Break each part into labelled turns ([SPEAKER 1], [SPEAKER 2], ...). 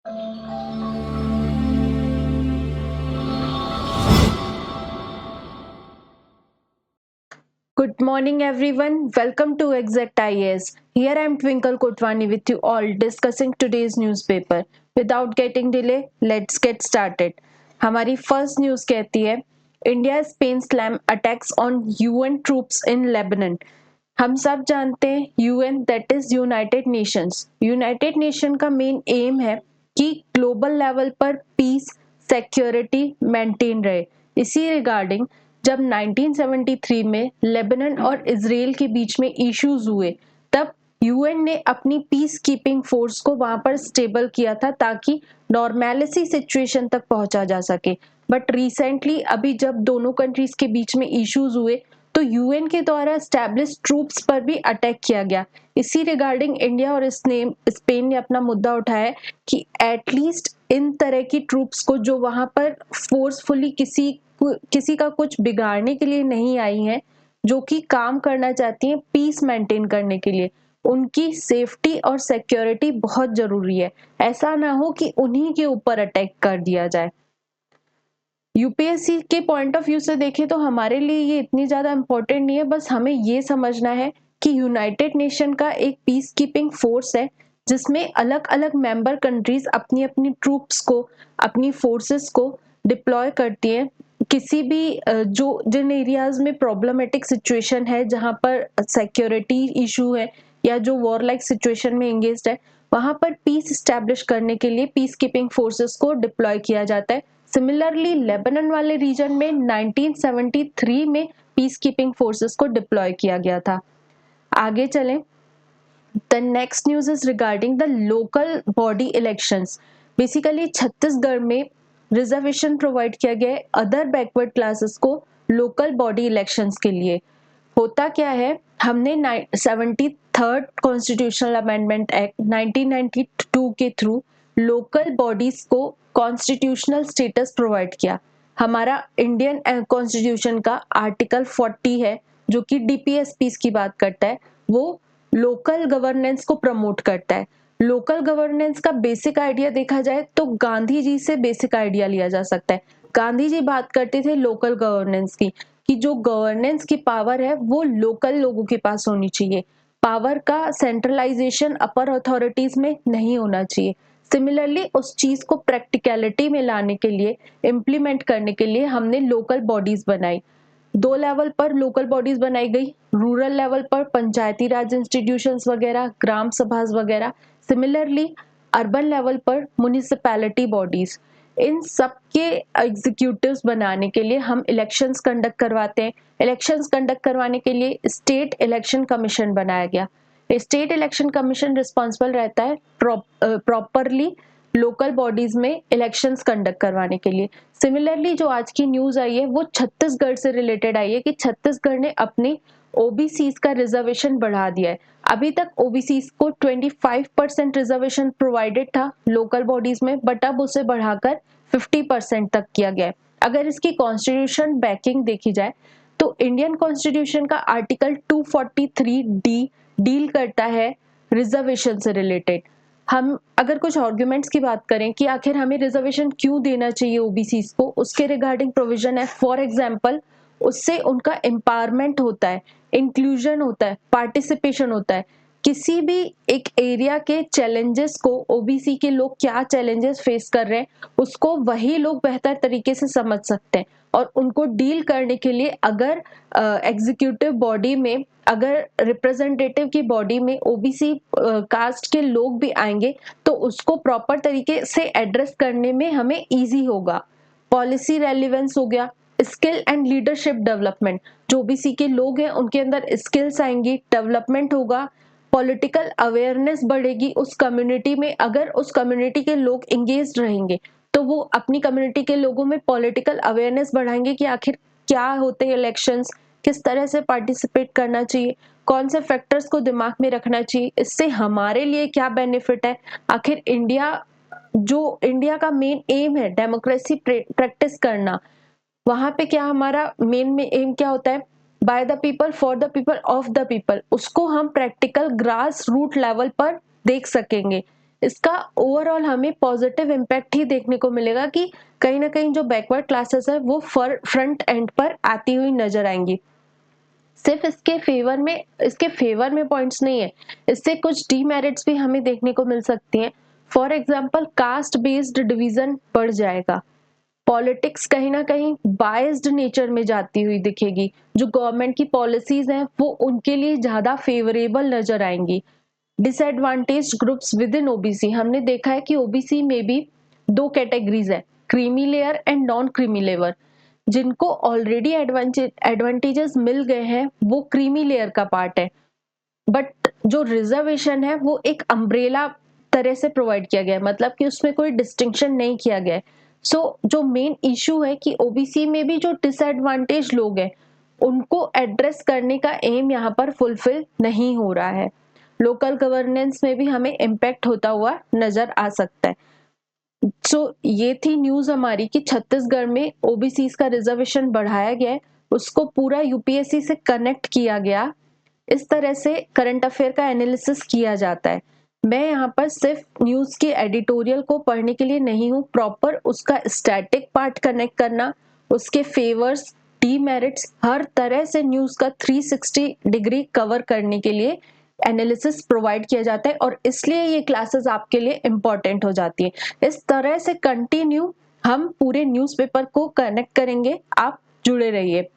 [SPEAKER 1] Good morning, everyone. Welcome to Exact IAS. Here I am Twinkle Kotwani with you all discussing today's newspaper. Without getting delay, let's get started. हमारी first news कहती है India Spain slam attacks on UN troops in Lebanon. हम सब जानते हैं UN that is United Nations. United nation का main M है कि ग्लोबल लेवल पर पीस सिक्योरिटी मेंटेन रहे। इसी रिगार्डिंग जब 1973 में लेबनान और इसराइल के बीच में इश्यूज हुए तब यूएन ने अपनी पीस कीपिंग फोर्स को वहां पर स्टेबल किया था ताकि नॉर्मेलिटी सिचुएशन तक पहुंचा जा सके। बट रिसेंटली अभी जब दोनों कंट्रीज के बीच में इश्यूज हुए तो यूएन के द्वारा स्टैब्लिश ट्रूप्स पर भी अटैक किया गया। इसी रिगार्डिंग इंडिया और स्पेन ने अपना मुद्दा उठाया कि एटलीस्ट इन तरह की ट्रूप्स को जो वहां पर फोर्सफुली किसी का कुछ बिगाड़ने के लिए नहीं आई हैं, जो कि काम करना चाहती हैं पीस मेंटेन करने के लिए, उनकी सेफ्टी और सिक्योरिटी बहुत जरूरी है। ऐसा ना हो कि उन्हीं के ऊपर अटैक कर दिया जाए। यूपीएससी के पॉइंट ऑफ व्यू से देखें तो हमारे लिए ये इतनी ज्यादा इंपॉर्टेंट नहीं है। बस हमें ये समझना है कि यूनाइटेड नेशन का एक पीस कीपिंग फोर्स है जिसमें अलग अलग मेंबर कंट्रीज अपनी अपनी ट्रूप्स को, अपनी फोर्सेस को डिप्लॉय करती हैं। किसी भी जो जिन एरियाज में प्रॉब्लमेटिक सिचुएशन है, जहां पर सिक्योरिटी इशू है या जो वॉर लाइक सिचुएशन में एंगेज्ड है, वहां पर पीस स्टैब्लिश करने के लिए पीस कीपिंग फोर्सेस को डिप्लॉय किया जाता है। सिमिलरली लेबनान वाले रीजन में 1973 में पीस कीपिंग फोर्सेस को डिप्लॉय किया गया था। आगे चलें। The next news is regarding the local body elections. Basically Chhattisgarh में रिजर्वेशन प्रोवाइड किया गया है अदर बैकवर्ड क्लासेस को लोकल बॉडी इलेक्शंस के लिए। होता क्या है, हमने 73rd कॉन्स्टिट्यूशनल अमेंडमेंट एक्ट 1992 के थ्रू लोकल बॉडीज को कॉन्स्टिट्यूशनल स्टेटस प्रोवाइड किया। हमारा इंडियन कॉन्स्टिट्यूशन का आर्टिकल 40 है जो कि डीपीएसपीस की बात करता है, वो लोकल गवर्नेंस को प्रमोट करता है। लोकल गवर्नेंस का बेसिक आइडिया देखा जाए तो गांधी जी से बेसिक आइडिया लिया जा सकता है। गांधी जी बात करते थे लोकल गवर्नेंस की, कि जो गवर्नेंस की पावर है वो लोकल लोगों के पास होनी चाहिए। पावर का सेंट्रलाइजेशन अपर अथॉरिटीज में नहीं होना चाहिए। सिमिलरली उस चीज को प्रैक्टिकलिटी में लाने के लिए, इम्प्लीमेंट करने के लिए हमने लोकल बॉडीज बनाई। दो लेवल पर लोकल बॉडीज बनाई गई, रूरल लेवल पर पंचायती राज इंस्टीट्यूशंस वगैरह, ग्राम सभा वगैरह। सिमिलरली अर्बन लेवल पर म्युनिसिपैलिटी बॉडीज। इन सब के एग्जीक्यूटिव्स बनाने के लिए हम इलेक्शंस कंडक्ट करवाते हैं। इलेक्शंस कंडक्ट करवाने के लिए स्टेट इलेक्शन कमीशन बनाया गया। स्टेट इलेक्शन कमीशन रिस्पॉन्सिबल रहता है प्रॉपरली लोकल बॉडीज में इलेक्शंस कंडक्ट करवाने के लिए। सिमिलरली जो आज की न्यूज आई है वो छत्तीसगढ़ से रिलेटेड आई है कि छत्तीसगढ़ ने अपनी ओबीसीज का रिजर्वेशन बढ़ा दिया है। अभी तक ओबीसीज को 25% रिजर्वेशन प्रोवाइडेड था लोकल बॉडीज में, बट अब उसे बढ़ाकर 50% तक किया गया है। अगर इसकी कॉन्स्टिट्यूशन बैकिंग देखी जाए तो इंडियन कॉन्स्टिट्यूशन का आर्टिकल 243D डील करता है रिजर्वेशन से रिलेटेड। हम अगर कुछ आर्ग्यूमेंट्स की बात करें कि आखिर हमें रिजर्वेशन क्यों देना चाहिए ओबीसीज को, उसके रिगार्डिंग प्रोविजन है। फॉर एग्जांपल, उससे उनका एम्पावरमेंट होता है, इंक्लूजन होता है, पार्टिसिपेशन होता है। किसी भी एक एरिया के चैलेंजेस को, ओबीसी के लोग क्या चैलेंजेस फेस कर रहे हैं, उसको वही लोग बेहतर तरीके से समझ सकते हैं। और उनको डील करने के लिए अगर एग्जीक्यूटिव बॉडी में, अगर रिप्रेजेंटेटिव की बॉडी में ओबीसी कास्ट के लोग भी आएंगे तो उसको प्रॉपर तरीके से एड्रेस करने में हमें इजी होगा। पॉलिसी रेलिवेंस हो गया, स्किल एंड लीडरशिप डेवलपमेंट। जो ओबीसी के लोग हैं उनके अंदर स्किल्स आएंगी, डेवलपमेंट होगा, पॉलिटिकल अवेयरनेस बढ़ेगी उस कम्युनिटी में। अगर उस कम्युनिटी के लोग एंगेज रहेंगे तो वो अपनी कम्युनिटी के लोगों में पॉलिटिकल अवेयरनेस बढ़ाएंगे कि आखिर क्या होते हैं इलेक्शंस, किस तरह से पार्टिसिपेट करना चाहिए, कौन से फैक्टर्स को दिमाग में रखना चाहिए, इससे हमारे लिए क्या बेनिफिट है। आखिर इंडिया का मेन एम है डेमोक्रेसी प्रैक्टिस करना, वहां पे क्या हमारा मेन में एम क्या होता है, by the people, for the people, of the people. उसको हम प्रैक्टिकल ग्रास रूट लेवल पर देख सकेंगे इसका ओवरऑल हमें पॉजिटिव इम्पैक्ट ही देखने को मिलेगा कि कहीं ना कहीं जो बैकवर्ड क्लासेस है वो फ्रंट एंड पर आती हुई नजर आएंगी। सिर्फ इसके फेवर में पॉइंट्स नहीं है, इससे कुछ डीमेरिट्स भी हमें देखने को मिल सकती हैं। For example caste based division बढ़ जाएगा, पॉलिटिक्स कहीं ना कहीं बायस्ड नेचर में जाती हुई दिखेगी, जो गवर्नमेंट की पॉलिसीज हैं वो उनके लिए ज्यादा फेवरेबल नजर आएंगी। Disadvantage groups with in OBC, हमने देखा है कि ओबीसी में भी दो कैटेगरीज है, creamy layer and non creamy layer. जिनको ऑलरेडी एडवांटेजेस मिल गए हैं वो क्रीमी लेयर का पार्ट है, बट जो रिजर्वेशन है वो एक अम्ब्रेला तरह से प्रोवाइड किया गया है, मतलब कि उसमें कोई डिस्टिंक्शन नहीं किया गया है। सो जो मेन इशू है कि ओबीसी में भी जो डिसएडवांटेज लोग हैं उनको एड्रेस करने का एम यहाँ पर फुलफिल नहीं हो रहा है। लोकल गवर्नेंस में भी हमें इम्पैक्ट होता हुआ नजर आ सकता है। ये थी न्यूज हमारी कि छत्तीसगढ़ में ओबीसी का रिजर्वेशन बढ़ाया गया है, उसको पूरा यूपीएससी से कनेक्ट किया गया। इस तरह से करंट अफेयर का एनालिसिस किया जाता है। मैं यहाँ पर सिर्फ न्यूज के एडिटोरियल को पढ़ने के लिए नहीं हूँ, प्रॉपर उसका स्टैटिक पार्ट कनेक्ट करना, उसके फेवर्स डीमेरिट्स, हर तरह से न्यूज का 360 डिग्री कवर करने के लिए एनालिसिस प्रोवाइड किया जाता है, और इसलिए ये क्लासेस आपके लिए इंपॉर्टेंट हो जाती है। इस तरह से कंटिन्यू हम पूरे न्यूज़पेपर को कनेक्ट करेंगे, आप जुड़े रहिए।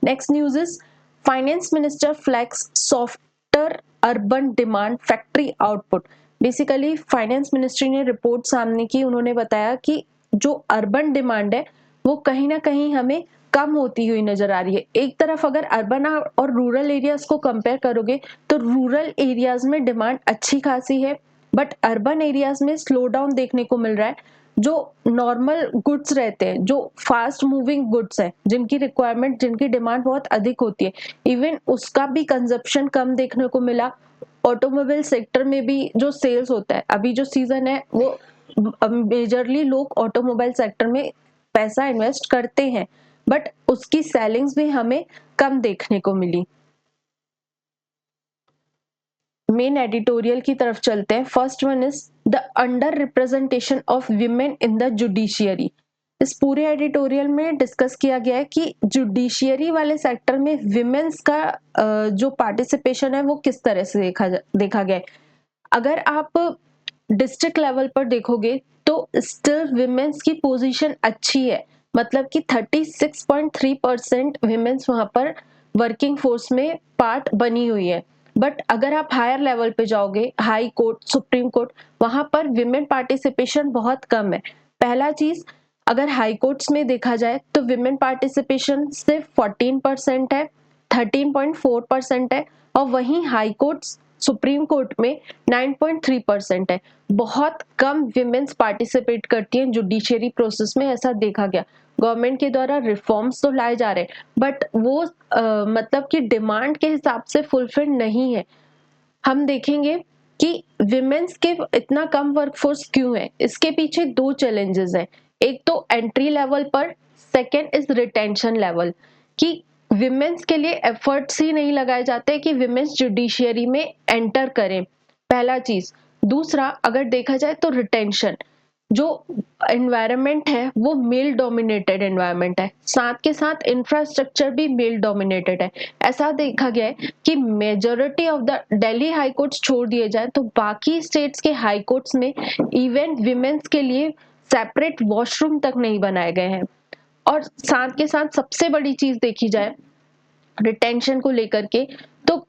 [SPEAKER 1] Next news is finance minister flags softer urban demand factory output. Basically finance ministry ने रिपोर्ट सामने की, उन्होंने बताया कि जो अर्बन डिमांड है वो कहीं ना कहीं हमें कम होती हुई नजर आ रही है। एक तरफ अगर अर्बन और रूरल एरियाज को कंपेयर करोगे तो रूरल एरियाज में डिमांड अच्छी खासी है, बट अर्बन एरियाज में स्लो डाउन देखने को मिल रहा है। जो नॉर्मल गुड्स रहते हैं, जो फास्ट मूविंग गुड्स है, जिनकी रिक्वायरमेंट, जिनकी डिमांड बहुत अधिक होती है, इवन उसका भी कंजप्शन कम देखने को मिला। ऑटोमोबाइल सेक्टर में भी जो सेल्स होता है, अभी जो सीजन है वो मेजरली लोग ऑटोमोबाइल सेक्टर में पैसा इन्वेस्ट करते हैं, बट उसकी सेलिंग्स भी हमें कम देखने को मिली। मेन एडिटोरियल की तरफ चलते हैं। First one is the under representation of women in the judiciary. इस पूरे एडिटोरियल में डिस्कस किया गया है कि जुडिशियरी वाले सेक्टर में विमेन्स का जो पार्टिसिपेशन है वो किस तरह से देखा गया है। अगर आप डिस्ट्रिक्ट लेवल पर देखोगे तो स्टिल विमेन्स की पोजीशन अच्छी है, मतलब कि 36.3% विमेन्स वहां पर वर्किंग फोर्स में पार्ट बनी हुई है। बट अगर आप हायर लेवल पे जाओगे, हाई कोर्ट, सुप्रीम कोर्ट, वहां पर विमेन पार्टिसिपेशन बहुत कम है। पहला चीज, अगर हाई कोर्ट्स में देखा जाए तो विमेन पार्टिसिपेशन सिर्फ 14% है, 13.4% है, और वहीं हाई कोर्ट्स, सुप्रीम कोर्ट में 9.3% है। बहुत कम विमेन्स पार्टिसिपेट करती हैं जुडिशियरी प्रोसेस में, ऐसा देखा गया। गवर्नमेंट के द्वारा रिफॉर्म्स तो लाए जा रहे हैं, बट वो मतलब कि डिमांड के हिसाब से फुलफिल नहीं है। हम देखेंगे कि विमेन्स के इतना कम वर्कफोर्स क्यों है, इसके पीछे दो चैलेंजेस हैं। एक तो एंट्री लेवल पर, सेकेंड इज रिटेंशन लेवल, कि विमेन्स के लिए एफर्ट्स ही नहीं लगाए जाते कि विमेन्स जुडिशियरी में एंटर करें, पहला चीज। दूसरा, अगर देखा जाए तो रिटेंशन, जो एनवायरनमेंट है वो मेल डोमिनेटेड एनवायरनमेंट है, साथ के साथ इंफ्रास्ट्रक्चर भी मेल डोमिनेटेड है। ऐसा देखा गया है कि majority of the Delhi high courts छोड़ दिए जाए तो बाकी स्टेट्स के हाई कोर्ट्स में इवन विमेन्स के लिए सेपरेट वॉशरूम तक नहीं बनाए गए हैं। और साथ के साथ सबसे बड़ी चीज देखी जाए रिटेंशन को लेकर के, तो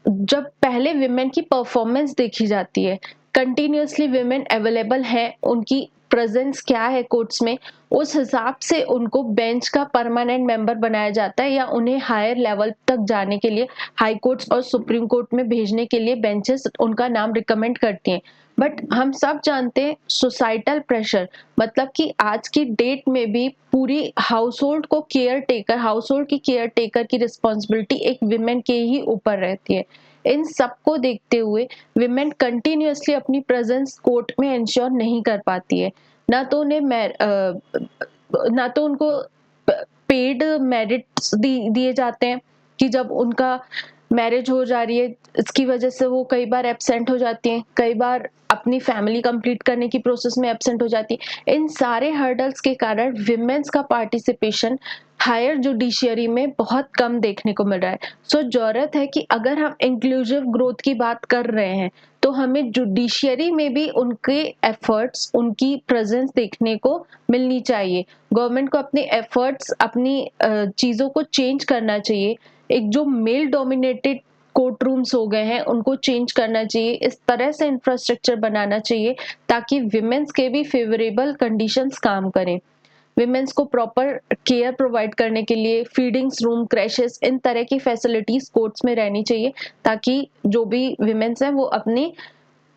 [SPEAKER 1] जब पहले विमेन की परफॉर्मेंस देखी जाती है, कंटिन्यूअसली विमेन अवेलेबल है, उनकी प्रेजेंस क्या है कोर्ट्स में, उस हिसाब से उनको बेंच का परमानेंट मेंबर बनाया जाता है, या उन्हें हायर लेवल तक जाने के लिए हाई कोर्ट्स और सुप्रीम कोर्ट में भेजने के लिए बेंचेस उनका नाम रिकमेंड करती हैं। बट हम सब जानते हैं सोसाइटल प्रेशर, मतलब कि आज की डेट में भी पूरी हाउस होल्ड की केयर टेकर की रिस्पॉन्सिबिलिटी एक विमेन के ही ऊपर रहती है। इन सबको देखते हुए विमेन कंटिन्यूअसली अपनी प्रेजेंस कोर्ट में इंश्योर नहीं कर पाती है। ना तो उन्हें ना तो उनको पेड मेरिट्स दिए जाते हैं कि जब उनका मैरिज हो जा रही है, इसकी वजह से वो कई बार एब्सेंट हो जाती हैं, कई बार अपनी फैमिली कंप्लीट करने की प्रोसेस में एब्सेंट हो जाती है। इन सारे हर्डल्स के कारण विमेन्स का पार्टिसिपेशन हायर जुडिशियरी में बहुत कम देखने को मिल रहा है। सो जरूरत है कि अगर हम इंक्लूसिव ग्रोथ की बात कर रहे हैं तो हमें जुडिशियरी में भी उनके एफर्ट्स, उनकी प्रेजेंस देखने को मिलनी चाहिए। गवर्नमेंट को अपने एफर्ट्स, अपनी चीजों को चेंज करना चाहिए। एक जो मेल डोमिनेटेड कोर्ट रूम्स हो गए हैं उनको चेंज करना चाहिए, इस तरह से इंफ्रास्ट्रक्चर बनाना चाहिए ताकि विमेन्स के भी फेवरेबल कंडीशंस काम करें। विमेन्स को प्रॉपर केयर प्रोवाइड करने के लिए फीडिंग्स रूम, क्रैशेस, इन तरह की फैसिलिटीज कोर्ट्स में रहनी चाहिए ताकि जो भी विमेन्स हैं वो अपनी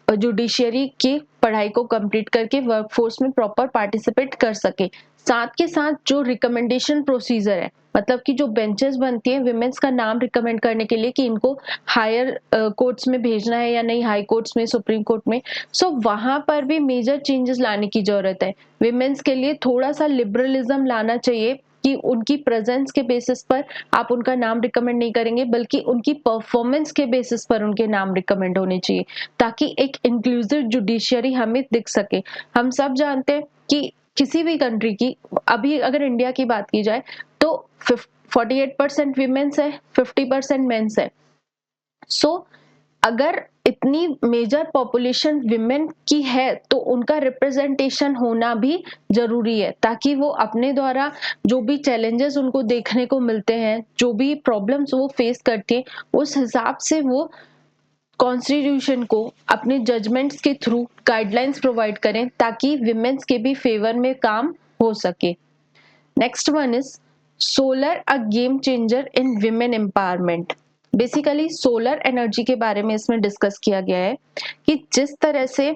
[SPEAKER 1] जुडिशियरी की पढ़ाई को कंप्लीट करके वर्कफोर्स में प्रॉपर पार्टिसिपेट कर सके। साथ के साथ जो रिकमेंडेशन प्रोसीजर है, मतलब कि जो बेंचेस बनती है विमेन्स का नाम रिकमेंड करने के लिए कि इनको हायर कोर्ट्स में भेजना है या नहीं, हाई कोर्ट्स में, सुप्रीम कोर्ट में, सो वहां पर भी मेजर चेंजेस लाने की जरूरत है। विमेन्स के लिए थोड़ा सा लिबरलिज्म लाना चाहिए कि उनकी प्रेजेंस के बेसिस पर आप उनका नाम रिकमेंड नहीं करेंगे, बल्कि उनकी परफॉर्मेंस के बेसिस पर उनके नाम रिकमेंड होने चाहिए ताकि एक इंक्लूसिव जुडिशियरी हमें दिख सके। हम सब जानते हैं कि किसी भी कंट्री की, अभी अगर इंडिया की बात की जाए तो 48% विमेन्स है, 50% मेंस है। सो अगर इतनी मेजर पॉपुलेशन विमेन की है तो उनका रिप्रेजेंटेशन होना भी जरूरी है ताकि वो अपने द्वारा जो भी चैलेंजेस उनको देखने को मिलते हैं, जो भी प्रॉब्लम्स वो फेस करती हैं, उस हिसाब से वो कॉन्स्टिट्यूशन को अपने जजमेंट्स के थ्रू गाइडलाइंस प्रोवाइड करें ताकि विमेन्स के भी फेवर में काम हो सके। Next one is solar a game changer in women empowerment. Basically solar energy के बारे में इसमें डिस्कस किया गया है कि जिस तरह से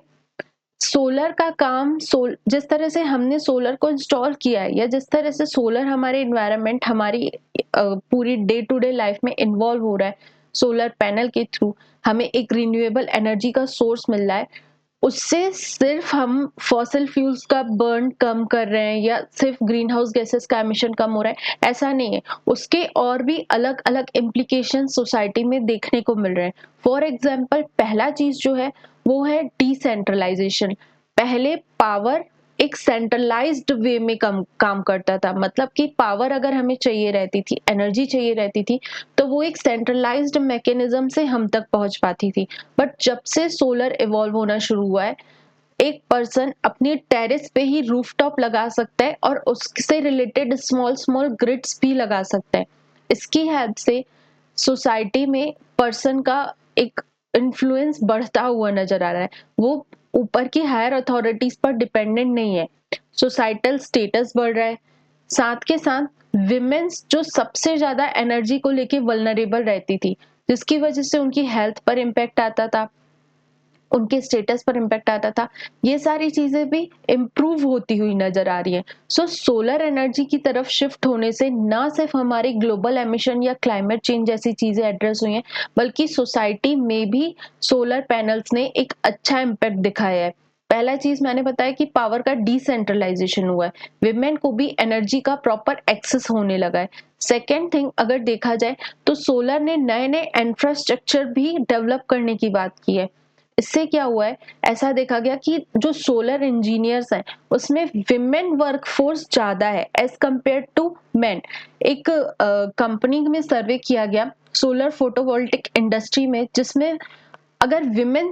[SPEAKER 1] सोलर का काम, जिस तरह से हमने सोलर को इंस्टॉल किया है या जिस तरह से सोलर हमारे इन्वायरमेंट, हमारी पूरी डे टू डे लाइफ में इन्वॉल्व हो रहा है, सोलर पैनल के थ्रू हमें एक रिन्यूएबल एनर्जी का सोर्स मिल रहा है, उससे सिर्फ हम फॉसिल फ्यूल्स का बर्न कम कर रहे हैं या सिर्फ ग्रीन हाउस गैसेस का एमिशन कम हो रहा है, ऐसा नहीं है। उसके और भी अलग अलग इम्प्लीकेशन सोसाइटी में देखने को मिल रहे हैं। फॉर एग्जाम्पल, पहला चीज जो है वो है डिसेंट्रलाइजेशन। पहले पावर एक सेंट्रलाइज्ड वे में काम करता था, मतलब कि पावर अगर हमें चाहिए रहती थी, एनर्जी चाहिए रहती थी, तो वो एक सेंट्रलाइज्ड मैकेनिज्म से हम तक पहुंच पाती थी। बट जब से सोलर इवॉल्व होना शुरू हुआ है, एक पर्सन अपनी टेरेस पे ही रूफटॉप लगा सकता है और उससे रिलेटेड स्मॉल स्मॉल ग्रिड्स भी लगा सकता है। इसकी हेल्प से सोसाइटी में पर्सन का एक इन्फ्लुएंस बढ़ता हुआ नजर आ रहा है। वो ऊपर की हायर अथॉरिटीज पर डिपेंडेंट नहीं है, सोसाइटल स्टेटस बढ़ रहा है। साथ के साथ विमेन्स जो सबसे ज्यादा एनर्जी को लेके वल्नरेबल रहती थी, जिसकी वजह से उनकी हेल्थ पर इम्पैक्ट आता था, उनके स्टेटस पर इम्पैक्ट आता था, ये सारी चीजें भी इम्प्रूव होती हुई नजर आ रही है। सो सोलर एनर्जी की तरफ शिफ्ट होने से ना सिर्फ हमारी ग्लोबल एमिशन या क्लाइमेट चेंज जैसी चीजें एड्रेस हुई हैं, बल्कि सोसाइटी में भी सोलर पैनल्स ने एक अच्छा इम्पैक्ट दिखाया है। पहला चीज मैंने बताया कि पावर का डिसेंट्रलाइजेशन हुआ है, विमेन को भी एनर्जी का प्रॉपर एक्सेस होने लगा है। सेकेंड थिंग, अगर देखा जाए तो सोलर ने नए नए इंफ्रास्ट्रक्चर भी डेवलप करने की बात की है। इससे क्या हुआ है, ऐसा देखा गया कि जो सोलर इंजीनियर्स हैं उसमें विमेन वर्कफोर्स ज्यादा है एज कंपेयर टू मेन। एक कंपनी में सर्वे किया गया सोलर फोटोवोल्टिक इंडस्ट्री में, जिसमें अगर विमेन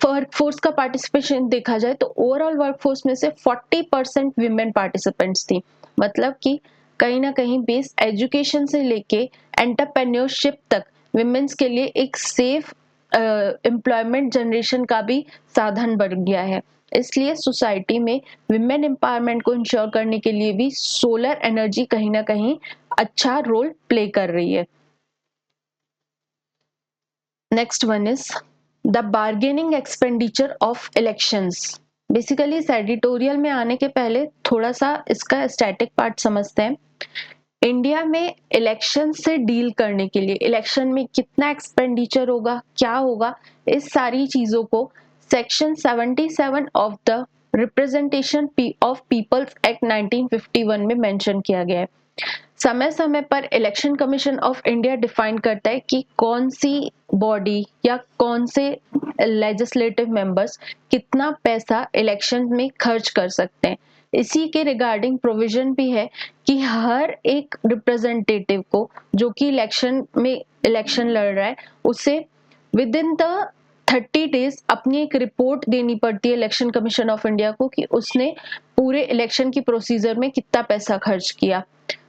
[SPEAKER 1] वर्कफोर्स का पार्टिसिपेशन देखा जाए तो ओवरऑल वर्कफोर्स में से 40% विमेन पार्टिसिपेंट्स थी। मतलब कि कहीं ना कहीं बेस एजुकेशन से लेके एंटरप्रेन्योरशिप तक विमेन्स के लिए एक सेफ एम्प्लॉयमेंट जनरेशन का भी साधन बन गया है। इसलिए सोसाइटी में विमेन एम्पावरमेंट को इंश्योर करने के लिए भी सोलर एनर्जी कहीं ना कहीं अच्छा रोल प्ले कर रही है। Next one is the bargaining expenditure of elections. Basically इस एडिटोरियल में आने के पहले थोड़ा सा इसका स्टैटिक पार्ट समझते हैं। इंडिया में इलेक्शन से डील करने के लिए इलेक्शन में कितना एक्सपेंडिचर होगा, क्या होगा, इस सारी चीजों को section 77 of the representation of people's act 1951 में मेंशन किया गया है। समय समय पर election commission of India define करता है कि कौन सी बॉडी या कौन से लेजिस्लेटिव मेंबर्स कितना पैसा इलेक्शन में खर्च कर सकते हैं। इसी के रिगार्डिंग प्रोविजन भी है कि हर एक रिप्रेजेंटेटिव को जो कि इलेक्शन लड़ रहा है उसे विद इन द 30 डेज अपनी एक रिपोर्ट देनी पड़ती है इलेक्शन कमीशन ऑफ इंडिया को कि उसने पूरे इलेक्शन की प्रोसीजर में कितना पैसा खर्च किया।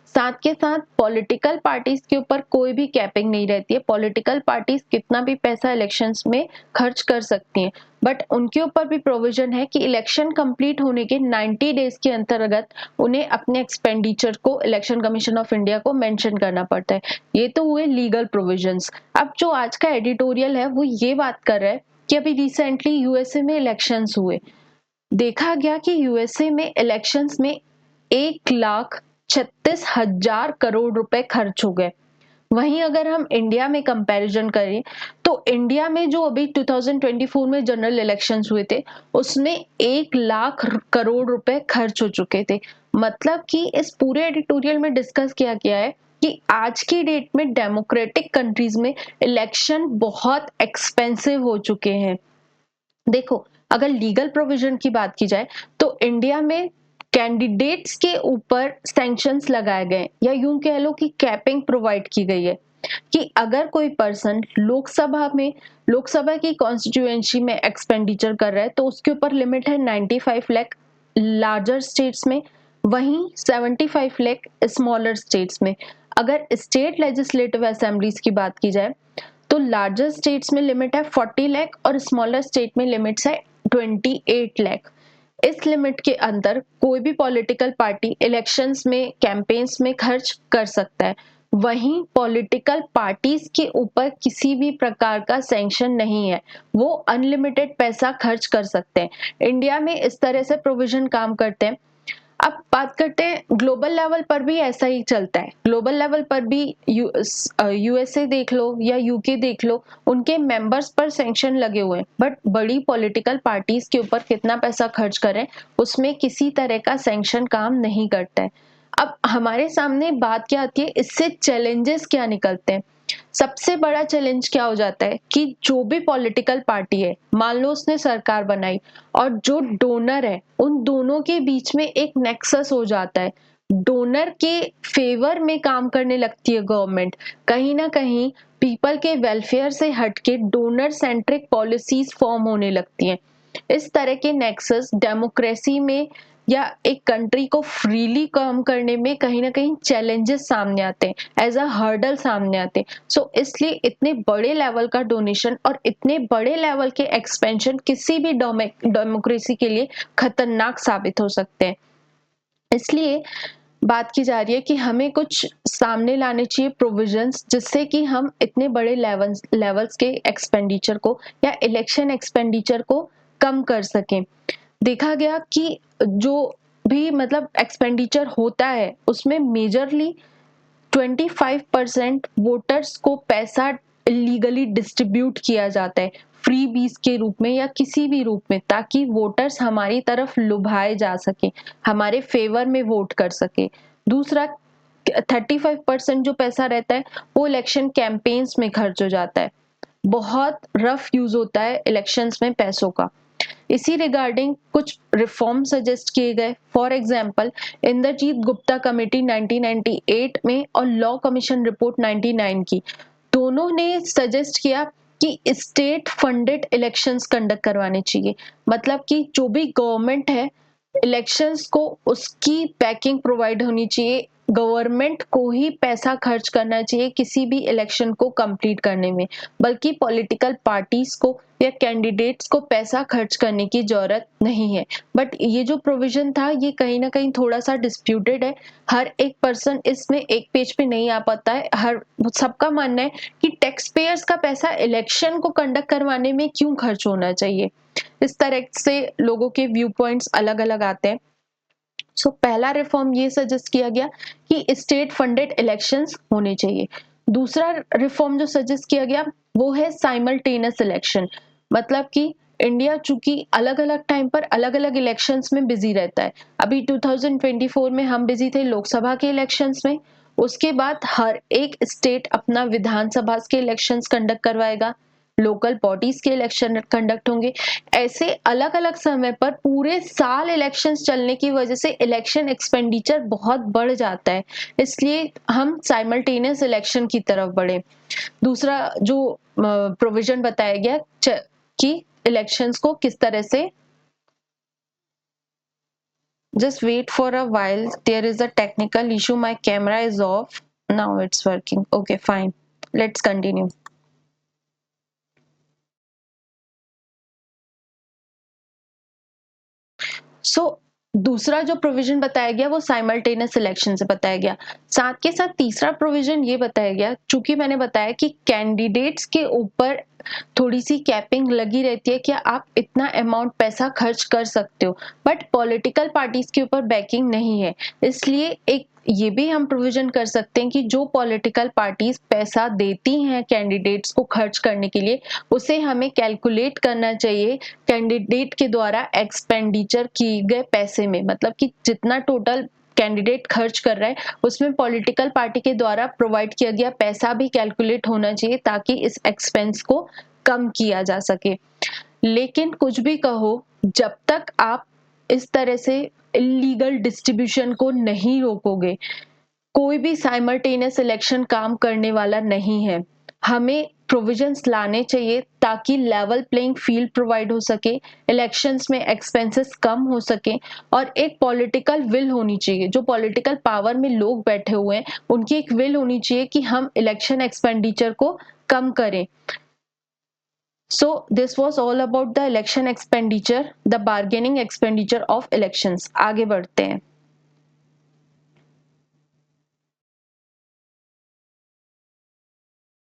[SPEAKER 1] साथ के साथ पॉलिटिकल पार्टीज के ऊपर कोई भी कैपिंग नहीं रहती है। पॉलिटिकल पार्टीज कितना भी पैसा इलेक्शंस में खर्च कर सकती हैं, बट उनके ऊपर भी प्रोविजन है कि इलेक्शन कंप्लीट होने के 90 डेज के अंतर्गत उन्हें अपने एक्सपेंडिचर को इलेक्शन कमीशन ऑफ इंडिया को मेंशन करना पड़ता है। ये तो हुए लीगल प्रोविजंस। अब जो आज का एडिटोरियल है वो ये बात कर रहा है कि अभी रिसेंटली यूएसए में इलेक्शंस हुए, देखा गया कि यूएसए में इलेक्शंस में 1,36,000 करोड़ रुपए खर्च हो गए। वहीं अगर हम इंडिया में कंपैरिजन करें तो इंडिया में जो अभी 2024 में जनरल इलेक्शंस हुए थे उसमें 1,00,000 करोड़ रुपए खर्च हो चुके थे। मतलब कि इस पूरे एडिटोरियल में डिस्कस किया गया है कि आज की डेट में डेमोक्रेटिक कंट्रीज में इलेक्शन बहुत एक्सपेंसिव हो चुके हैं। देखो, अगर लीगल प्रोविजन की बात की जाए तो इंडिया में कैंडिडेट्स के ऊपर सैंक्शंस लगाए गए या यूं कह लो कि कैपिंग प्रोवाइड की गई है कि अगर कोई पर्सन लोकसभा की कॉन्स्टिट्यूएंसी में एक्सपेंडिचर कर रहा है तो उसके ऊपर लिमिट है 95 लाख लार्जर स्टेट्स में, वहीं 75 लाख स्मॉलर स्टेट्स में। अगर स्टेट लेजिस्लेटिव असेंबलीज की बात की जाए तो लार्जर स्टेट्स में लिमिट है 40 लाख और स्मॉलर स्टेट में लिमिट्स है 28 लाख। इस लिमिट के अंदर कोई भी पॉलिटिकल पार्टी इलेक्शंस में कैंपेन्स में खर्च कर सकता है। वहीं पॉलिटिकल पार्टीज के ऊपर किसी भी प्रकार का सैंक्शन नहीं है, वो अनलिमिटेड पैसा खर्च कर सकते हैं। इंडिया में इस तरह से प्रोविजन काम करते हैं। अब बात करते हैं ग्लोबल लेवल पर भी ऐसा ही चलता है। ग्लोबल लेवल पर भी यूएसए देख लो या यूके देख लो, उनके मेंबर्स पर सैंक्शन लगे हुए हैं, बट बड़ी पॉलिटिकल पार्टीज के ऊपर कितना पैसा खर्च करें उसमें किसी तरह का सैंक्शन काम नहीं करता है। अब हमारे सामने बात क्या आती है, इससे चैलेंजेस क्या निकलते हैं। सबसे बड़ा चैलेंज क्या हो जाता है कि जो भी पॉलिटिकल पार्टी है, मान लो उसने सरकार बनाई और जो डोनर है उन दोनों के बीच में एक नेक्सस हो जाता है। डोनर के फेवर में काम करने लगती है गवर्नमेंट, कहीं ना कहीं पीपल के वेलफेयर से हटके डोनर सेंट्रिक पॉलिसीज फॉर्म होने लगती हैं। इस तरह के नेक्सस डेमोक्रेसी में या एक कंट्री को फ्रीली काम करने में कहीं ना कहीं चैलेंजेस सामने आते हैं, एज अ हर्डल सामने आते हैं। सो इसलिए इतने बड़े लेवल का डोनेशन और इतने बड़े लेवल के एक्सपेंशन किसी भी डेमोक्रेसी के लिए खतरनाक साबित हो सकते हैं। इसलिए बात की जा रही है कि हमें कुछ सामने लाने चाहिए प्रोविजंस जिससे कि हम इतने बड़े लेवल्स के एक्सपेंडिचर को या इलेक्शन एक्सपेंडिचर को कम कर सकें। देखा गया कि जो भी मतलब एक्सपेंडिचर होता है उसमें मेजरली 25% वोटर्स को पैसा इलीगली डिस्ट्रीब्यूट किया जाता है, फ्री बीज के रूप में या किसी भी रूप में, ताकि वोटर्स हमारी तरफ लुभाए जा सके, हमारे फेवर में वोट कर सके। दूसरा 35% जो पैसा रहता है वो इलेक्शन कैंपेन्स में खर्च हो जाता है। बहुत रफ यूज होता है इलेक्शंस में पैसों का। इसी रिगार्डिंग कुछ रिफॉर्म सजेस्ट किए गए। For example, Indrajit Gupta committee 1998 में और लॉ कमीशन रिपोर्ट 99 की, दोनों ने सजेस्ट किया कि स्टेट फंडेड इलेक्शंस कंडक्ट करवाने चाहिए। मतलब कि जो भी गवर्नमेंट है इलेक्शंस को उसकी पैकिंग प्रोवाइड होनी चाहिए, गवर्नमेंट को ही पैसा खर्च करना चाहिए किसी भी इलेक्शन को कंप्लीट करने में, बल्कि पॉलिटिकल पार्टीज को या कैंडिडेट्स को पैसा खर्च करने की जरूरत नहीं है। बट ये जो प्रोविजन था ये कहीं ना कहीं थोड़ा सा डिस्प्यूटेड है। हर एक पर्सन इसमें एक पेज पे नहीं आ पाता है। हर सबका मानना है कि टैक्स पेयर्स का पैसा इलेक्शन को कंडक्ट करवाने में क्यों खर्च होना चाहिए। इस तरह से लोगों के व्यू पॉइंट्स अलग अलग आते हैं। सो पहला रिफॉर्म ये सजेस्ट किया गया कि स्टेट फंडेड इलेक्शंस होने चाहिए। दूसरा रिफॉर्म जो सजेस्ट किया गया वो है साइमल्टेनियस इलेक्शन। मतलब कि इंडिया चूंकि अलग अलग टाइम पर अलग अलग इलेक्शंस में बिजी रहता है। अभी 2024 में हम बिजी थे लोकसभा के इलेक्शंस में, उसके बाद हर एक स्टेट अपना विधानसभा के इलेक्शंस कंडक्ट करवाएगा, लोकल बॉडीज के इलेक्शन कंडक्ट होंगे। ऐसे अलग अलग समय पर पूरे साल इलेक्शंस चलने की वजह से इलेक्शन एक्सपेंडिचर बहुत बढ़ जाता है, इसलिए हम साइमल्टेनियस इलेक्शन की तरफ बढ़े। दूसरा जो प्रोविजन बताया गया कि इलेक्शंस को किस तरह से, just wait for a while, there is a technical issue, my camera is off, now it's working, okay fine, let's continue. So दूसरा जो प्रोविजन बताया गया वो साइमल्टेनियस इलेक्शन से बताया गया। साथ के साथ तीसरा प्रोविजन ये बताया गया, चूंकि मैंने बताया कि कैंडिडेट्स के ऊपर थोड़ी सी कैपिंग लगी रहती है कि आप इतना अमाउंट पैसा खर्च कर सकते हो, बट पॉलिटिकल पार्टीज के ऊपर बैकिंग नहीं है, इसलिए एक ये भी हम प्रोविजन कर सकते हैं कि जो पॉलिटिकल पार्टीज पैसा देती हैं कैंडिडेट्स को खर्च करने के लिए, उसे हमें कैलकुलेट करना चाहिए कैंडिडेट के द्वारा एक्सपेंडिचर किए गए पैसे में, मतलब कि जितना टोटल कैंडिडेट खर्च कर रहा है उसमें पॉलिटिकल पार्टी के द्वारा प्रोवाइड किया गया पैसा भी कैलकुलेट होना चाहिए ताकि इस एक्सपेंस को कम किया जा सके। लेकिन कुछ भी कहो, जब तक आप इस तरह से इलीगल डिस्ट्रीब्यूशन को नहीं रोकोगे, कोई भी साइमल्टेनियस इलेक्शन काम करने वाला नहीं है। हमें प्रोविजंस लाने चाहिए ताकि लेवल प्लेइंग फील्ड प्रोवाइड हो सके, इलेक्शंस में एक्सपेंसेस कम हो सके, और एक पॉलिटिकल विल होनी चाहिए। जो पॉलिटिकल पावर में लोग बैठे हुए हैं उनकी एक विल होनी चाहिए कि हम इलेक्शन एक्सपेंडिचर को कम करें। So this was all about the election expenditure, the bargaining expenditure of elections. आगे बढ़ते हैं।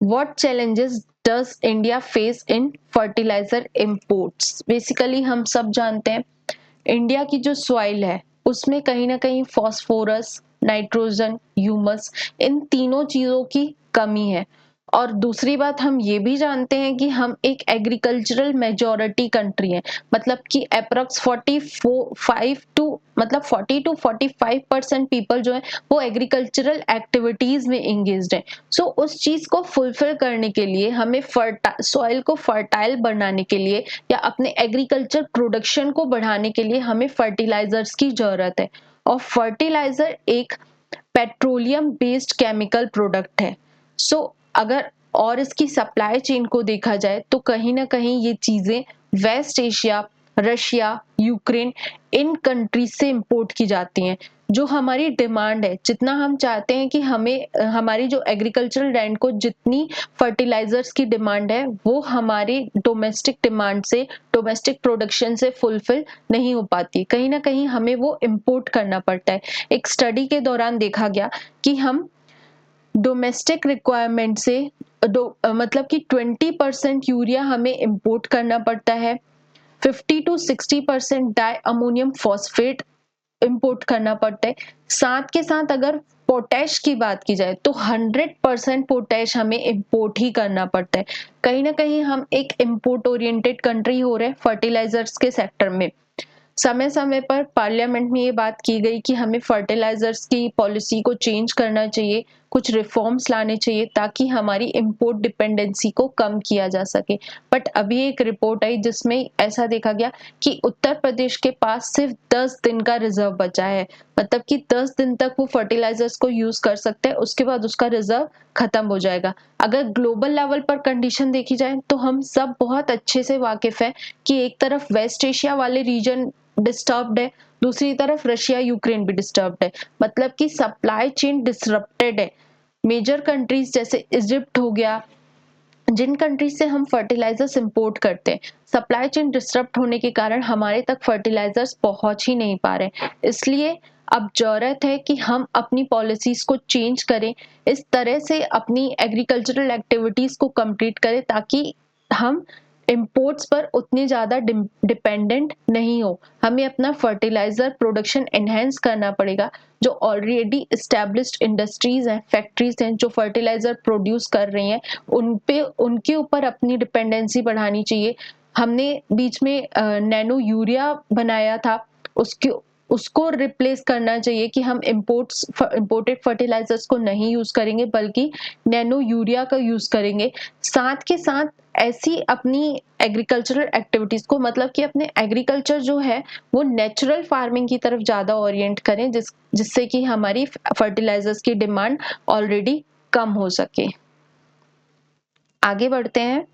[SPEAKER 1] What challenges does India face in fertilizer imports? Basically हम सब जानते हैं इंडिया की जो सॉइल है उसमें कहीं ना कहीं फॉस्फोरस, नाइट्रोजन, ह्यूमस, इन तीनों चीजों की कमी है। और दूसरी बात हम ये भी जानते हैं कि हम एक एग्रीकल्चरल मेजोरिटी कंट्री है, मतलब कि अप्रोक्स 40 टू 45% पीपल जो है वो एग्रीकल्चरल एक्टिविटीज में एंगेज्ड है। सो उस चीज को फुलफिल करने के लिए हमें सॉइल को फर्टाइल बनाने के लिए या अपने एग्रीकल्चर प्रोडक्शन को बढ़ाने के लिए हमें फर्टिलाइजर्स की जरूरत है। और फर्टिलाइजर एक पेट्रोलियम बेस्ड केमिकल प्रोडक्ट है। सो अगर और इसकी सप्लाई चेन को देखा जाए तो कहीं ना कहीं ये चीजें वेस्ट एशिया, रशिया, यूक्रेन, इन कंट्रीज से इंपोर्ट की जाती हैं। जो हमारी डिमांड है, जितना हम चाहते हैं कि हमें हमारी जो एग्रीकल्चरल लैंड को जितनी फर्टिलाइजर्स की डिमांड है वो हमारी डोमेस्टिक डिमांड से, डोमेस्टिक प्रोडक्शन से फुलफिल नहीं हो पाती, कहीं ना कहीं हमें वो इंपोर्ट करना पड़ता है। एक स्टडी के दौरान देखा गया कि हम डोमेस्टिक रिक्वायरमेंट से मतलब कि 20% यूरिया हमें इंपोर्ट करना पड़ता है, 50 to 60% di ammonium phosphate import करना पड़ता है। साथ के साथ अगर पोटैश की बात की जाए तो 100% पोटैश हमें इंपोर्ट ही करना पड़ता है। कहीं ना कहीं हम एक इंपोर्ट ओरिएंटेड कंट्री हो रहे हैं फर्टिलाइजर्स के सेक्टर में। समय समय पर पार्लियामेंट में ये बात की गई कि हमें फर्टिलाइजर्स की पॉलिसी को चेंज करना चाहिए, कुछ रिफॉर्म्स लाने चाहिए ताकि हमारी इंपोर्ट डिपेंडेंसी को कम किया जा सके। बट अभी एक रिपोर्ट आई जिसमें ऐसा देखा गया कि उत्तर प्रदेश के पास सिर्फ 10 दिन का रिजर्व बचा है, मतलब कि 10 दिन तक वो फर्टिलाइजर्स को यूज कर सकते हैं, उसके बाद उसका रिजर्व खत्म हो जाएगा। अगर ग्लोबल लेवल पर कंडीशन देखी जाए तो हम सब बहुत अच्छे से वाकिफ है कि एक तरफ वेस्ट एशिया वाले रीजन डिस्टर्ब्ड है, दूसरी तरफ रशिया यूक्रेन भी डिस्टर्ब्ड है, मतलब कि सप्लाई चेन डिसरप्टेड है। मेजर कंट्रीज जैसे इजिप्ट हो गया, जिन कंट्रीज से हम फर्टिलाइजर्स इंपोर्ट करते हैं, सप्लाई चेन डिस्टर्ब होने के कारण हमारे तक फर्टिलाइजर्स पहुंच ही नहीं पा रहे। इसलिए अब जरूरत है कि हम अपनी पॉलिसीज को चेंज करें, इस तरह से अपनी एग्रीकल्चरल एक्टिविटीज को कंप्लीट करें ताकि हम इंपोर्ट्स पर उतने ज्यादा डिपेंडेंट नहीं हो। हमें अपना फर्टिलाइजर प्रोडक्शन एनहेंस करना पड़ेगा। जो ऑलरेडी एस्टेब्लिश्ड इंडस्ट्रीज हैं, फैक्ट्रीज हैं जो फर्टिलाइजर प्रोड्यूस कर रही हैं, उनके ऊपर अपनी डिपेंडेंसी बढ़ानी चाहिए। हमने बीच में नैनो यूरिया बनाया था, उसके उसको रिप्लेस करना चाहिए कि हम इम्पोर्टेड फर्टिलाइजर्स को नहीं यूज करेंगे बल्कि नैनो यूरिया का यूज करेंगे। साथ के साथ ऐसी अपनी एग्रीकल्चरल एक्टिविटीज को, मतलब कि अपने एग्रीकल्चर जो है वो नेचुरल फार्मिंग की तरफ ज्यादा ओरिएंट करें, जिससे कि हमारी फर्टिलाइजर्स की डिमांड ऑलरेडी कम हो सके। आगे बढ़ते हैं।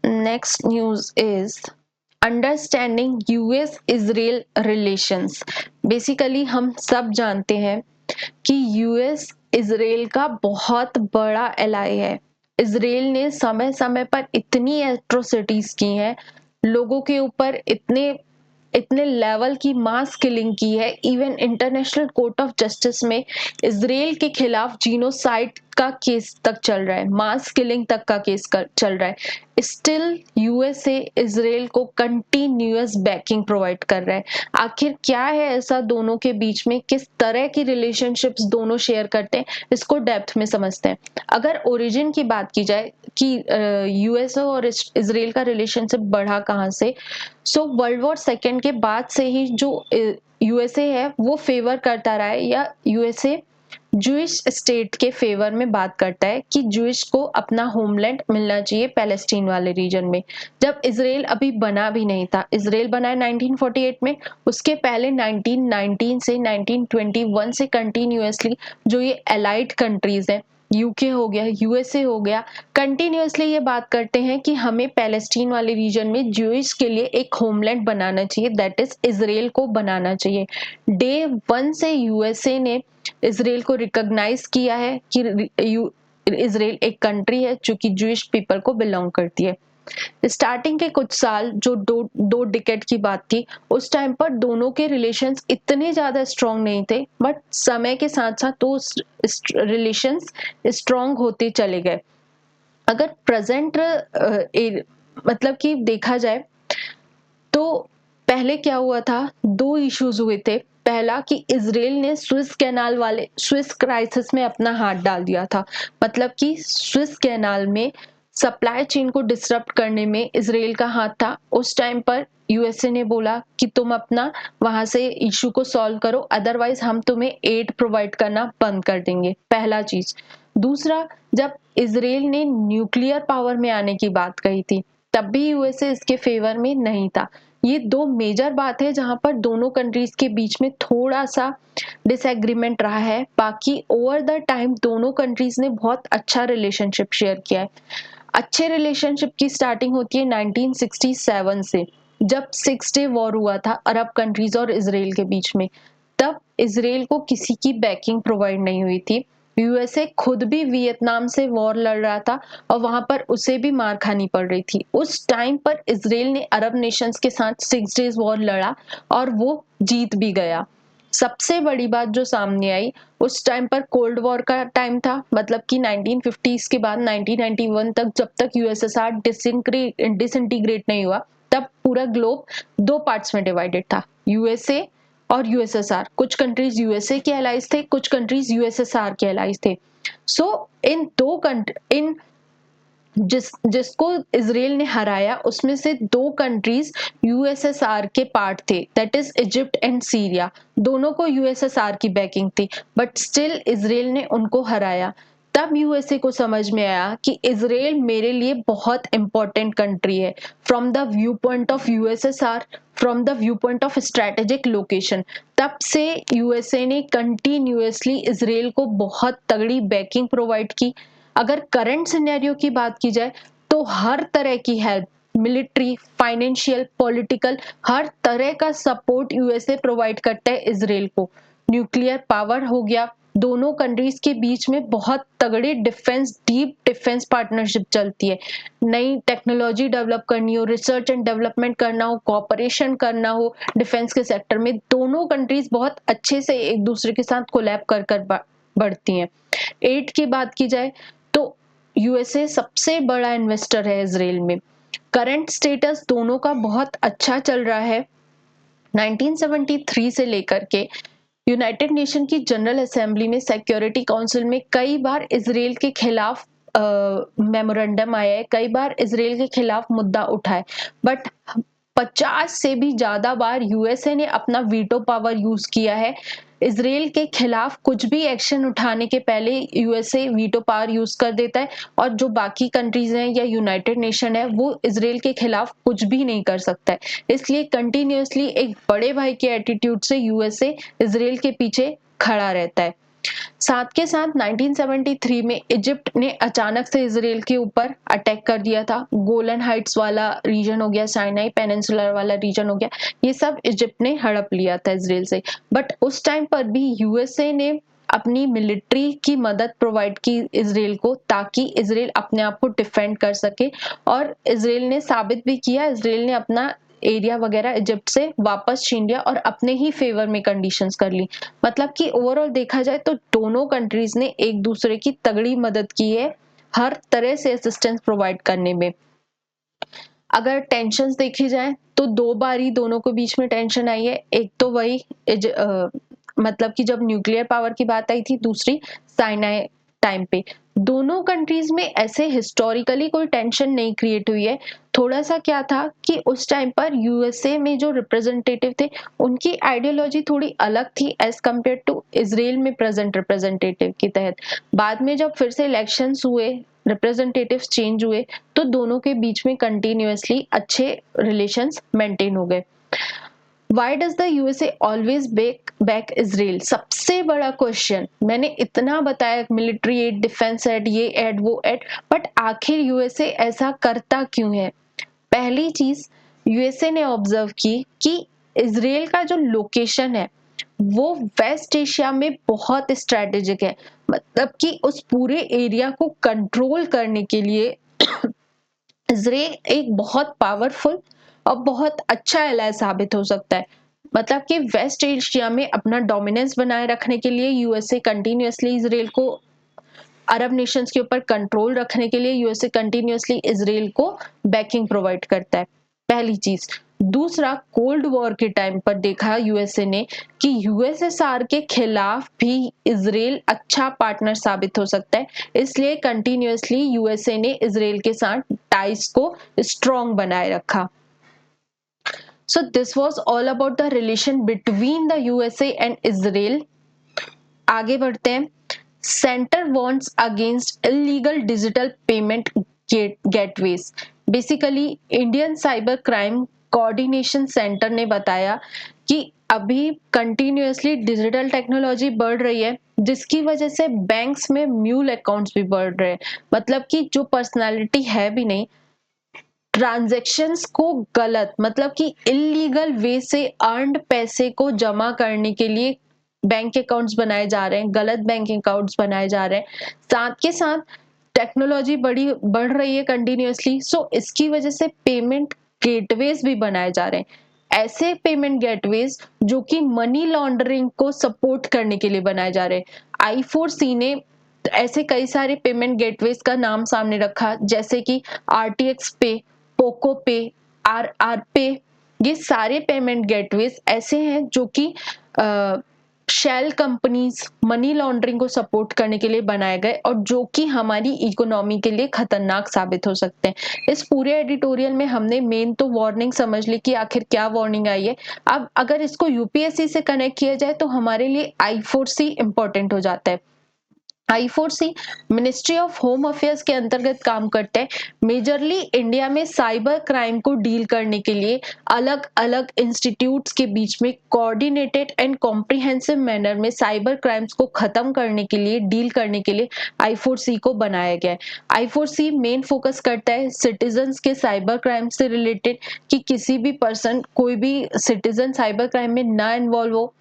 [SPEAKER 1] Next news is understanding US Israel relations. Basically हम सब जानते हैं कि यूएस इजराइल का बहुत बड़ा एलाई है। इजराइल ने समय समय पर इतनी एट्रोसिटीज की हैं, लोगों के ऊपर इतने इतने लेवल की मास किलिंग की है। Even international court of justice में इजराइल के खिलाफ जीनोसाइड का केस तक चल रहा है, मास किलिंग तक का केस चल रहा है। स्टिल यूएसए इजराइल को कंटिन्यूअस बैकिंग प्रोवाइड कर रहा है। आखिर क्या है ऐसा दोनों के बीच में, किस तरह की रिलेशनशिप्स दोनों शेयर करते हैं, इसको डेप्थ में समझते हैं। अगर ओरिजिन की बात की जाए कि यूएसए और इजराइल का रिलेशनशिप बढ़ा कहाँ से, सो वर्ल्ड वॉर सेकेंड के बाद से ही जो यूएसए है वो फेवर करता रहा है, या यूएसए जूइश स्टेट के फेवर में बात करता है कि जूइश को अपना होमलैंड मिलना चाहिए पैलेस्टीन वाले रीजन में। जब इजराइल अभी बना भी नहीं था, इजराइल बना है 1948 में, उसके पहले 1919 से 1921 से कंटिन्यूअसली जो ये एलाइड कंट्रीज हैं, यूके हो गया, यूएसए हो गया, कंटिन्यूअसली ये बात करते हैं कि हमें पैलेस्टीन वाले रीजन में ज्यूइश के लिए एक होमलैंड बनाना चाहिए, दैट इज इजराइल को बनाना चाहिए। डे वन से यूएसए ने इजराइल को रिकॉग्नाइज किया है कि इजराइल एक कंट्री है जो कि ज्यूइश पीपल को बिलोंग करती है। स्टार्टिंग के कुछ साल जो दो डिकेड की बात थी, उस टाइम पर दोनों के रिलेशंस इतने ज्यादा स्ट्रांग नहीं थे, बट समय के साथ साथ तो रिलेशंस स्ट्रांग होते चले गए। अगर प्रेजेंट मतलब कि देखा जाए तो पहले क्या हुआ था, दो इश्यूज हुए थे। पहला कि इजराइल ने स्विस क्राइसिस में अपना हाथ डाल दिया था, मतलब कि स्विस कैनाल में सप्लाई चेन को डिसरप्ट करने में इजराइल का हाथ था। उस टाइम पर यूएसए ने बोला कि तुम अपना वहां से इशू को सॉल्व करो, अदरवाइज हम तुम्हें एड प्रोवाइड करना बंद कर देंगे, पहला चीज। दूसरा, जब इजराइल ने न्यूक्लियर पावर में आने की बात कही थी, तब भी यूएसए इसके फेवर में नहीं था। ये दो मेजर बात है जहां पर दोनों कंट्रीज के बीच में थोड़ा सा डिसएग्रीमेंट रहा है। बाकी ओवर द टाइम दोनों कंट्रीज ने बहुत अच्छा रिलेशनशिप शेयर किया है। अच्छे रिलेशनशिप की स्टार्टिंग होती है 1967 से, जब 6 डे वॉर हुआ था अरब कंट्रीज और इजराइल के बीच में। तब इजराइल को किसी की बैकिंग प्रोवाइड नहीं हुई थी। यूएसए खुद भी वियतनाम से वॉर लड़ रहा था और वहां पर उसे भी मार खानी पड़ रही थी। उस टाइम पर इजराइल ने अरब नेशंस के साथ 6 डेज वॉर लड़ा और वो जीत भी गया। सबसे बड़ी बात जो सामने आई, उस टाइम पर कोल्ड वॉर का टाइम था, मतलब कि 1950s के बाद 1991 तक, जब तक यूएसएसआर डिसइंटीग्रेट नहीं हुआ, तब पूरा ग्लोब दो पार्ट्स में डिवाइडेड था, यूएसए और यूएसएसआर। कुछ कंट्रीज यूएसए के एलाइज थे, कुछ कंट्रीज यूएसएसआर के एलाइज थे। सो इन जिसको इजराइल ने हराया, उसमें से दो कंट्रीज यूएसएसआर के पार्ट थे, that is Egypt and Syria. दोनों को यूएसएसआर की बैकिंग थी, बट स्टिल इजराइल ने उनको हराया। तब यूएसए को समझ में आया कि इजराइल मेरे लिए बहुत इंपॉर्टेंट कंट्री है, from the view point of USSR, from the view point of strategic location. तब से यूएसए ने कंटिन्यूअसली इजराइल को बहुत तगड़ी बैकिंग प्रोवाइड की। अगर करंट सिनेरियो की बात की जाए तो हर तरह की हेल्प, मिलिट्री, फाइनेंशियल, पॉलिटिकल, हर तरह का सपोर्ट यूएसए प्रोवाइड करता है इजराइल को। न्यूक्लियर पावर हो गया, दोनों कंट्रीज के बीच में बहुत तगड़ी डीप डिफेंस पार्टनरशिप चलती है। नई टेक्नोलॉजी डेवलप करनी हो, रिसर्च एंड डेवलपमेंट करना हो, कॉपरेशन करना हो डिफेंस के सेक्टर में, दोनों कंट्रीज बहुत अच्छे से एक दूसरे के साथ कोलैब कर बढ़ती हैं। एड की बात की जाए तो यूएसए सबसे बड़ा इन्वेस्टर है इजराइल में। करंट स्टेटस दोनों का बहुत अच्छा चल रहा है। 1973 से लेकर के यूनाइटेड नेशन की जनरल असेंबली में, सिक्योरिटी काउंसिल में कई बार इजराइल के खिलाफ मेमोरेंडम आया है, कई बार इजराइल के खिलाफ मुद्दा उठा है, बट 50 से भी ज्यादा बार यूएसए ने अपना वीटो पावर यूज किया है। इसराइल के खिलाफ कुछ भी एक्शन उठाने के पहले यूएसए वीटो पावर यूज कर देता है, और जो बाकी कंट्रीज हैं या यूनाइटेड नेशन है वो इसराइल के खिलाफ कुछ भी नहीं कर सकता है। इसलिए कंटिन्यूअसली एक बड़े भाई के एटीट्यूड से यूएसए इसराइल के पीछे खड़ा रहता है। साथ के साथ 1973 में इजिप्ट ने अचानक से इसराइल के ऊपर अटैक कर दिया था। गोलन हाइट्स वाला रीजन हो गया, साइनाई पेनिनसुलर वाला रीजन हो गया, ये सब इजिप्ट ने हड़प लिया था इसराइल से। बट उस टाइम पर भी यूएसए ने अपनी मिलिट्री की मदद प्रोवाइड की इसराइल को, ताकि इसराइल अपने आप को डिफेंड कर सके। और इसराइल ने साबित भी किया, इसराइल ने अपना एरिया वगैरह इजिप्ट से वापस छीन लिया और अपने ही फेवर में कंडीशंस कर ली। मतलब कि ओवरऑल देखा जाए तो दोनों कंट्रीज ने एक दूसरे की तगड़ी मदद की है हर तरह से असिस्टेंस प्रोवाइड करने में। अगर टेंशंस देखी जाए तो 2 बार ही दोनों के बीच में टेंशन आई है। एक तो वही मतलब कि जब न्यूक्लियर पावर की बात आई थी, दूसरी साइनाई टाइम पे। दोनों कंट्रीज में ऐसे हिस्टोरिकली कोई टेंशन नहीं क्रिएट हुई है। थोड़ा सा क्या था कि उस टाइम पर यूएसए में जो रिप्रेजेंटेटिव थे उनकी आइडियोलॉजी थोड़ी अलग थी एज कम्पेयर टू इसराइल में प्रेजेंट रिप्रेजेंटेटिव के तहत। बाद में जब फिर से इलेक्शंस हुए, रिप्रेजेंटेटिव्स चेंज हुए, तो दोनों के बीच में कंटिन्यूअसली अच्छे रिलेशंस मेंटेन हो गए। Why does the USA always back Israel? सबसे बड़ा क्वेश्चन, मैंने इतना बताया मिलिट्री एड, डिफेंस एड, ये एड वो एड, बट आखिर यूएसए ऐसा करता क्यों है? पहली चीज यूएसए ने ऑब्जर्व की कि इसराइल का जो लोकेशन है वो वेस्ट एशिया में बहुत स्ट्रेटेजिक है। मतलब कि उस पूरे एरिया को कंट्रोल करने के लिए इसराइल एक बहुत पावरफुल और बहुत अच्छा एलाय साबित हो सकता है। मतलब कि वेस्ट एशिया में अपना डोमिनेंस बनाए रखने के लिए यूएसए कंटिन्यूअसली इसराइल को, अरब नेशंस के ऊपर कंट्रोल रखने के लिए यूएसए कंटिन्यूअसली इसराइल को बैकिंग प्रोवाइड करता है, पहली चीज। दूसरा, कोल्ड वॉर के टाइम पर देखा यूएसए ने कि यूएसएसआर के खिलाफ भी इसराइल अच्छा पार्टनर साबित हो सकता है, इसलिए कंटिन्यूअसली यूएसए ने इसराइल के साथ टाइज को स्ट्रॉन्ग बनाए रखा। So this was all about the relation between the USA and Israel. आगे बढ़ते हैं। Center warns against illegal digital payment gateways. Basically, Indian Cyber Crime Coordination Center ने बताया कि अभी कंटिन्यूअसली डिजिटल टेक्नोलॉजी बढ़ रही है, जिसकी वजह से बैंक्स में म्यूल अकाउंट्स भी बढ़ रहे हैं। मतलब कि जो पर्सनालिटी है भी नहीं, ट्रांजैक्शंस को गलत, मतलब कि इलीगल वे से अर्नड पैसे को जमा करने के लिए बैंक अकाउंट्स बनाए जा रहे हैं, गलत बैंक अकाउंट्स बनाए जा रहे हैं। साथ के साथ टेक्नोलॉजी बढ़ रही है कंटिन्यूअसली, सो इसकी वजह से पेमेंट गेटवेज भी बनाए जा रहे हैं। ऐसे पेमेंट गेटवेज जो कि मनी लॉन्ड्रिंग को सपोर्ट करने के लिए बनाए जा रहे हैं। I4C ने ऐसे कई सारे पेमेंट गेटवेज का नाम सामने रखा, जैसे कि RTX पे, पोको पे, RR पे। ये सारे पेमेंट गेटवेज ऐसे हैं जो कि शेल कंपनीज मनी लॉन्ड्रिंग को सपोर्ट करने के लिए बनाए गए और जो कि हमारी इकोनॉमी के लिए खतरनाक साबित हो सकते हैं। इस पूरे एडिटोरियल में हमने मेन तो वार्निंग समझ ली कि आखिर क्या वार्निंग आई है। अब अगर इसको यूपीएससी से कनेक्ट किया जाए तो हमारे लिए I4C इंपॉर्टेंट हो जाता है। I4C ministry of home affairs के अंतर्गत काम करते हैं। मेजरली इंडिया में साइबर क्राइम को डील करने के लिए अलग अलग इंस्टीट्यूट्स के बीच में कोऑर्डिनेटेड एंड कॉम्प्रिहेंसिव मैनर में साइबर क्राइम्स को खत्म करने के लिए, डील करने के लिए I4C को बनाया गया है। I4C मेन फोकस करता है सिटीजन्स के साइबर क्राइम से रिलेटेड, कि किसी भी पर्सन, कोई भी सिटीजन साइबर क्राइम में ना इन्वॉल्व हो,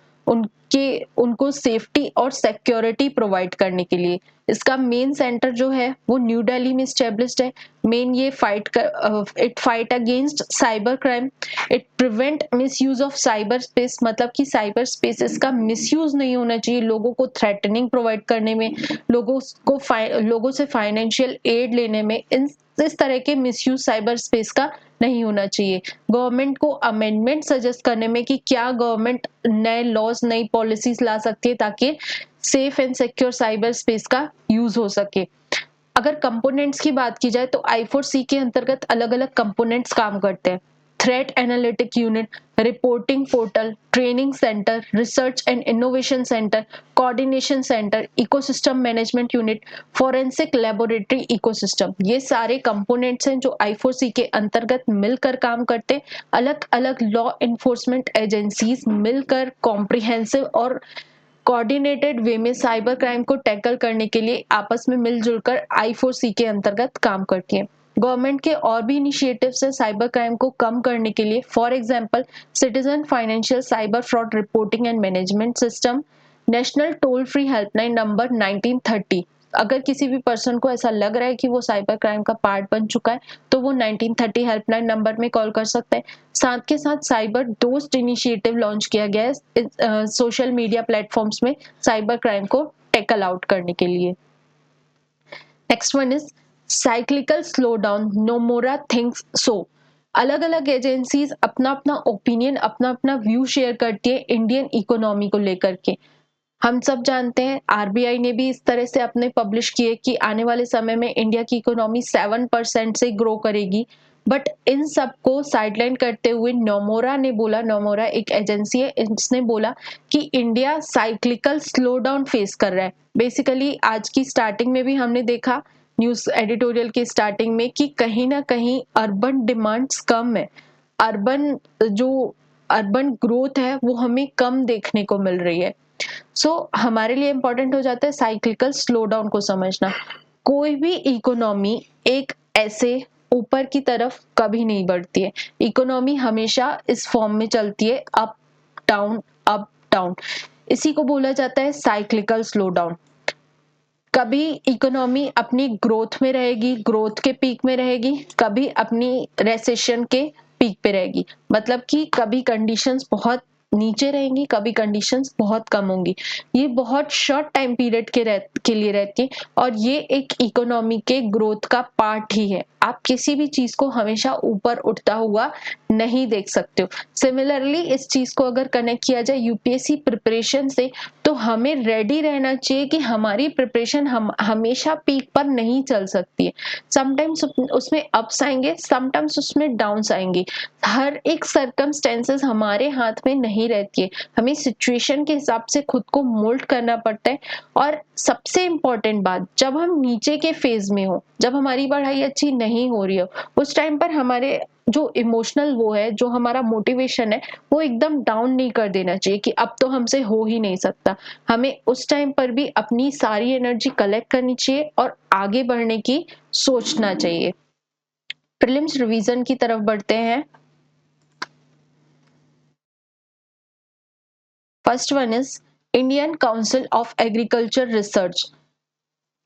[SPEAKER 1] उनको सेफ्टी और सिक्योरिटी प्रोवाइड करने के लिए। इसका मेन सेंटर जो है वो न्यू दिल्ली में स्टैब्लिश्ड है। मेन ये it fight against cyber crime, it prevent misuse of cyber space, मतलब कि साइबर स्पेसेस का मिसयूज नहीं होना चाहिए, लोगों को थ्रेटनिंग प्रोवाइड करने में, लोगों से फाइनेंशियल एड लेने में, इस तरह के मिसयूज साइबर स्पेस का नहीं होना चाहिए। गवर्नमेंट को अमेंडमेंट सजेस्ट करने में कि क्या गवर्नमेंट नए लॉज, नई पॉलिसीज ला सकती है ताकि safe and secure cyber space का यूज हो सके। अगर कंपोनेंट्स की बात की जाए तो I4C के अंतर्गत अलग अलग कंपोनेंट्स काम करते हैं। Threat analytic unit, reporting portal, training centre, research and innovation centre, coordination centre, ecosystem management unit, forensic laboratory ecosystem, ये सारे कंपोनेंट्स हैं जो I4C के अंतर्गत मिलकर काम करते। अलग अलग लॉ इन्फोर्समेंट एजेंसीज मिलकर कॉम्प्रिहेंसिव और कोऑर्डिनेटेड वे में साइबर क्राइम को टैकल करने के लिए आपस में मिलजुल कर I4C के अंतर्गत काम करती है। गवर्नमेंट के और भी इनिशिएटिव्स है साइबर क्राइम को कम करने के लिए। For example, citizen financial cyber fraud reporting and management system, national toll free helpline number 1930। अगर किसी भी पर्सन को ऐसा लग रहा है कि वो साइबर क्राइम का पार्ट बन चुका है तो वो 1930 हेल्पलाइन नंबर में कॉल कर सकता है। साथ के साथ साइबर दोस्त इनिशिएटिव लॉन्च किया गया है सोशल मीडिया प्लेटफॉर्म्स में साइबर क्राइम को टैकल आउट करने के लिए। Next one is cyclical slow down, Nomura thinks so. अलग अलग एजेंसीज अपना अपना ओपिनियन, अपना अपना व्यू शेयर करती है इंडियन इकोनॉमी को लेकर के। हम सब जानते हैं RBI ने भी इस तरह से अपने पब्लिश किए कि आने वाले समय में इंडिया की इकोनॉमी 7% से ग्रो करेगी। बट इन सबको साइडलाइन करते हुए नोमोरा ने बोला, नोमोरा एक एजेंसी है, इसने बोला कि India cyclical slow down face कर रहा है। बेसिकली आज की स्टार्टिंग में भी हमने देखा न्यूज एडिटोरियल की स्टार्टिंग में कि कहीं ना कहीं अर्बन डिमांड्स कम है, अर्बन जो अर्बन ग्रोथ है वो हमें कम देखने को मिल रही है। हमारे लिए इंपॉर्टेंट हो जाता है साइक्लिकल स्लो डाउन को समझना। कोई भी इकोनॉमी एक ऐसे ऊपर की तरफ कभी नहीं बढ़ती है, इकोनॉमी हमेशा इस फॉर्म में चलती है, अप डाउन अप डाउन। इसी को बोला जाता है साइक्लिकल स्लो डाउन। कभी इकोनॉमी अपनी ग्रोथ में रहेगी, ग्रोथ के पीक में रहेगी, कभी अपनी रेसेशन के पीक पे रहेगी। मतलब कि कभी कंडीशंस बहुत नीचे रहेंगी, कभी कंडीशंस बहुत कम होंगी। ये बहुत शॉर्ट टाइम पीरियड के लिए रहती है और ये एक इकोनॉमी के ग्रोथ का पार्ट ही है। आप किसी भी चीज को हमेशा ऊपर उठता हुआ नहीं देख सकते हो। सिमिलरली इस चीज को अगर कनेक्ट किया जाए यूपीएससी प्रिपरेशन से, तो हमें रेडी रहना चाहिए कि हमारी प्रिपरेशन हम हमेशा पीक पर नहीं चल सकती है। समटाइम्स उसमें अप्स आएंगे, समटाइम्स उसमें डाउन्स आएंगे। हर एक सर्कमस्टेंसेस हमारे हाथ में नहीं रहती है, हमें सिचुएशन के हिसाब से खुद को मोल्ड करना पड़ता है। और सबसे इंपॉर्टेंट बात, जब हम नीचे के फेज में हो, जब हमारी पढ़ाई अच्छी नहीं हो रही हो, उस टाइम पर हमारे जो इमोशनल वो है, जो हमारा मोटिवेशन है, वो एकदम डाउन नहीं कर देना चाहिए कि अब तो हमसे हो ही नहीं सकता। हमें उस टाइम पर भी अपनी सारी एनर्जी कलेक्ट करनी चाहिए और आगे बढ़ने की सोचना चाहिए। प्रीलिम्स रिवीजन की तरफ बढ़ते हैं। First one is Indian council of agriculture research,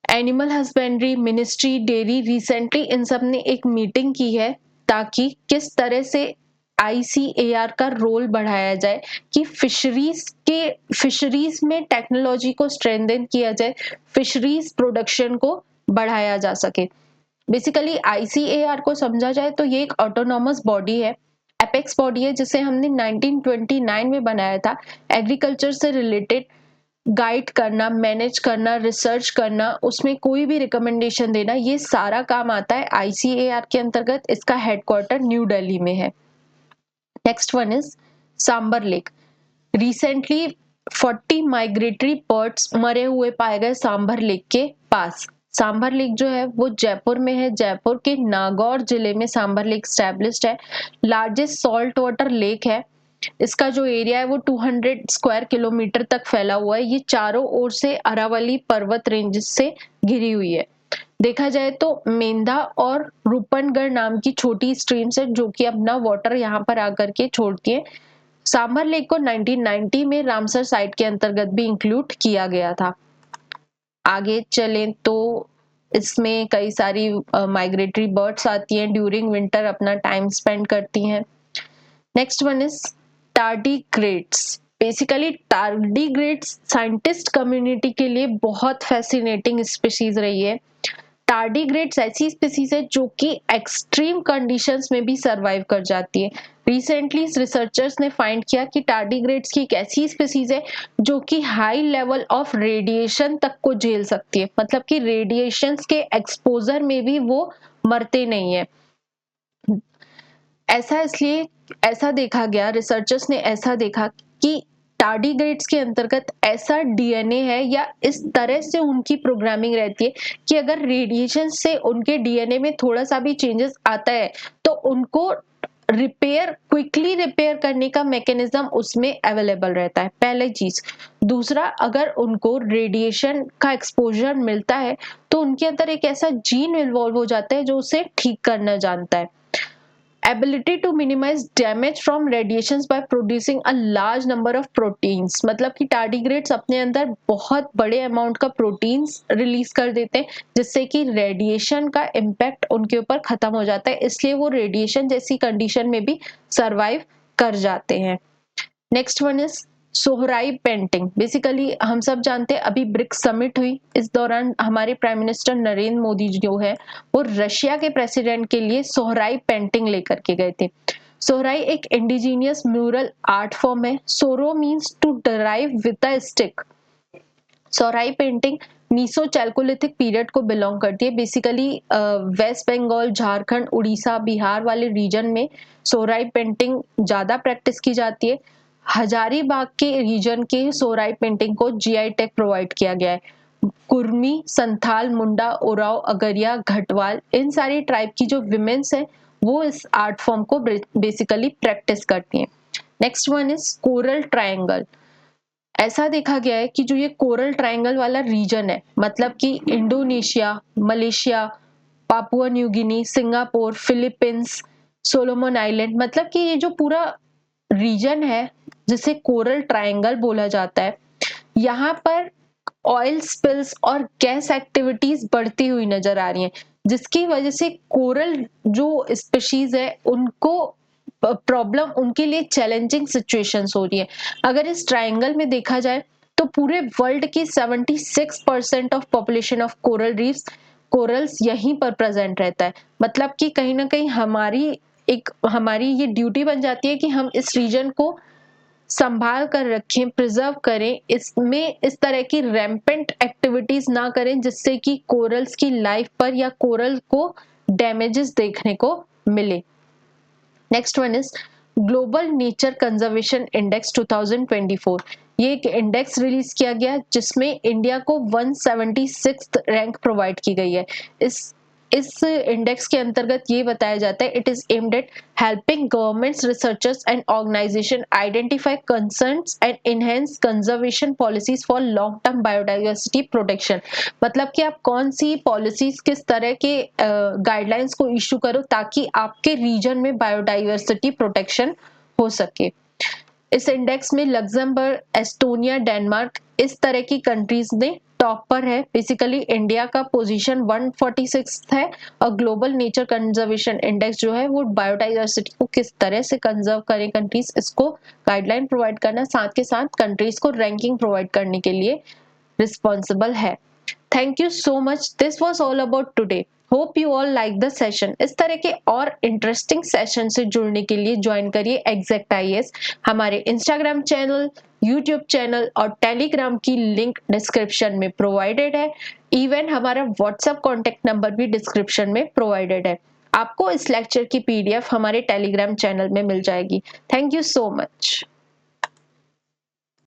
[SPEAKER 1] animal husbandry, ministry, dairy, recently in सब ने एक मीटिंग की है ताकि किस तरह से ICAR का रोल बढ़ाया जाए कि फिशरीज में टेक्नोलॉजी को स्ट्रेंथन किया जाए, फिशरीज प्रोडक्शन को बढ़ाया जा सके। बेसिकली ICAR को समझा जाए तो ये एक ऑटोनॉमस बॉडी है, एपेक्स बॉडी है, जिसे हमने 1929 में बनाया था। एग्रीकल्चर से रिलेटेड गाइड करना, मैनेज करना, रिसर्च करना, उसमें कोई भी रिकमेंडेशन देना, ये सारा काम आता है ICAR के अंतर्गत। इसका हेडक्वार्टर न्यू दिल्ली में है। Next one is Sambhar lake. Recently 40 migratory birds मरे हुए पाए गए सांबर लेक के पास। सांबर लेक जो है वो जयपुर में है, जयपुर के नागौर जिले में सांबर लेक स्टैब्लिश्ड है। लार्जेस्ट सॉल्ट वाटर लेक है। इसका जो एरिया है वो 200 स्क्वायर किलोमीटर तक फैला हुआ है। ये चारों ओर से अरावली पर्वत रेंज से घिरी हुई है। देखा जाए तो मेंधा और रूपनगढ़ नाम की छोटी स्ट्रीम्स है जो कि अपना वाटर यहाँ पर आकर के छोड़ती है। सांबर लेक को 1990 में रामसर साइट के अंतर्गत भी इंक्लूड किया गया था। आगे चलें तो इसमें कई सारी माइग्रेटरी बर्ड्स आती हैं, ड्यूरिंग विंटर अपना टाइम स्पेंड करती हैं। Next one is tardigrades. Basically tardigrades scientist community के लिए बहुत फैसिनेटिंग स्पीशीज रही है। टार्डीग्रेड्स ऐसी स्पीसीज है जो कि एक्सट्रीम कंडीशंस में भी सरवाइव कर जाती है। रिसेंटली रिसर्चर्स ने फाइंड किया कि टार्डीग्रेड्स की एक ऐसी स्पीसीज है जो कि हाई लेवल ऑफ रेडिएशन तक को झेल सकती है। मतलब कि रेडिएशंस के एक्सपोजर में भी वो मरते नहीं है। ऐसा इसलिए ऐसा देखा गया, रिसर्चर्स ने ऐसा देखा कि टार्डीग्रेड्स के अंतर्गत ऐसा डीएनए है या इस तरह से उनकी प्रोग्रामिंग रहती है कि अगर रेडिएशन से उनके डीएनए में थोड़ा सा भी चेंजेस आता है तो उनको क्विकली रिपेयर करने का मैकेनिज्म उसमें अवेलेबल रहता है, पहली चीज। दूसरा, अगर उनको रेडिएशन का एक्सपोजर मिलता है तो उनके अंदर एक ऐसा जीन इन्वॉल्व हो जाता है जो उसे ठीक करना जानता है। Ability to minimize damage from radiations by producing a large number of proteins, मतलब कि टार्डिग्रेड्स अपने अंदर बहुत बड़े अमाउंट का प्रोटीन्स रिलीज कर देते हैं जिससे कि रेडिएशन का इम्पैक्ट उनके ऊपर खत्म हो जाता है, इसलिए वो रेडिएशन जैसी कंडीशन में भी सरवाइव कर जाते हैं। Next one is Sohrai painting. Basically हम सब जानते हैं अभी ब्रिक्स समिट हुई, इस दौरान हमारे प्राइम मिनिस्टर नरेंद्र मोदी जो है वो रशिया के प्रेसिडेंट के लिए सोहराई पेंटिंग लेकर के गए थे। सोहराई एक इंडिजीनियस म्यूरल आर्ट फॉर्म है। सोरो means to drive with a stick. Sohrai painting meso chalcolithic period को बिलोंग करती है। बेसिकली वेस्ट बंगाल, झारखंड, उड़ीसा, बिहार वाले रीजन में सोहराई पेंटिंग ज्यादा प्रैक्टिस की जाती है। हजारीबाग के रीजन के सोहराई पेंटिंग को जीआई टैग प्रोवाइड किया गया है। कुर्मी, संथाल, मुंडा, ओराव, अगरिया, घटवाल, इन सारी ट्राइब की जो विमेन्स है वो इस आर्ट फॉर्म को बेसिकली प्रैक्टिस करती हैं। Next one is coral triangle. ऐसा देखा गया है कि जो ये कोरल ट्रायंगल वाला रीजन है, मतलब कि Indonesia, Malaysia, Papua New Guinea, Singapore, Philippines, Solomon island, मतलब कि ये जो पूरा रीजन है जिसे कोरल ट्रायंगल बोला जाता है, यहाँ पर ऑयल स्पिल्स और गैस एक्टिविटीज बढ़ती हुई नजर आ रही हैं, जिसकी वजह से कोरल जो स्पीशीज है उनको प्रॉब्लम, उनके लिए चैलेंजिंग सिचुएशंस हो रही है। अगर इस ट्रायंगल में देखा जाए तो पूरे वर्ल्ड की 76% of population of coral reefs, corals यहीं पर प्रेजेंट रहता है। मतलब कि कहीं ना कहीं हमारी ये ड्यूटी बन जाती है कि हम इस रीजन को संभाल कर रखें, प्रिजर्व करें, इसमें इस तरह की रैम्पेंट एक्टिविटीज ना करें जिससे कि कोरल्स की लाइफ पर या कोरल को डैमेजेस देखने को मिले। Next one is global nature conservation index 2024। ये एक इंडेक्स रिलीज किया गया जिसमें इंडिया को 176th रैंक प्रोवाइड की गई है। इस इंडेक्स के अंतर्गत ये बताया जाता है, it is aimed at helping governments, researchers and organisation identify concerns and enhance conservation policies for long term biodiversity protection. मतलब कि आप कौन सी पॉलिसीज, किस तरह के गाइडलाइंस को इशू करो ताकि आपके रीजन में बायोडाइवर्सिटी प्रोटेक्शन हो सके। इस इंडेक्स में लग्जमबर्ग, एस्टोनिया, डेनमार्क, इस तरह की कंट्रीज ने टॉप पर है। बेसिकली इंडिया का पोजीशन 146 है और ग्लोबल नेचर कंजर्वेशन इंडेक्स जो है वो बायोडाइवर्सिटी को किस तरह से कंजर्व करें कंट्रीज, इसको गाइडलाइन प्रोवाइड करना, साथ के साथ कंट्रीज को रैंकिंग प्रोवाइड करने के लिए रिस्पॉन्सिबल है। Thank you so much, this was all about today. Hope you all like the session. इस तरह के और इंटरेस्टिंग सेशन से जुड़ने के लिए ज्वाइन करिए एग्जैक्ट आईएएस। हमारे इंस्टाग्राम चैनल, यूट्यूब चैनल और टेलीग्राम की लिंक डिस्क्रिप्शन में प्रोवाइडेड है। इवन हमारा व्हाट्सएप कॉन्टेक्ट नंबर भी डिस्क्रिप्शन में प्रोवाइडेड है। आपको इस लेक्चर की पीडीएफ हमारे टेलीग्राम चैनल में मिल जाएगी। Thank you so much.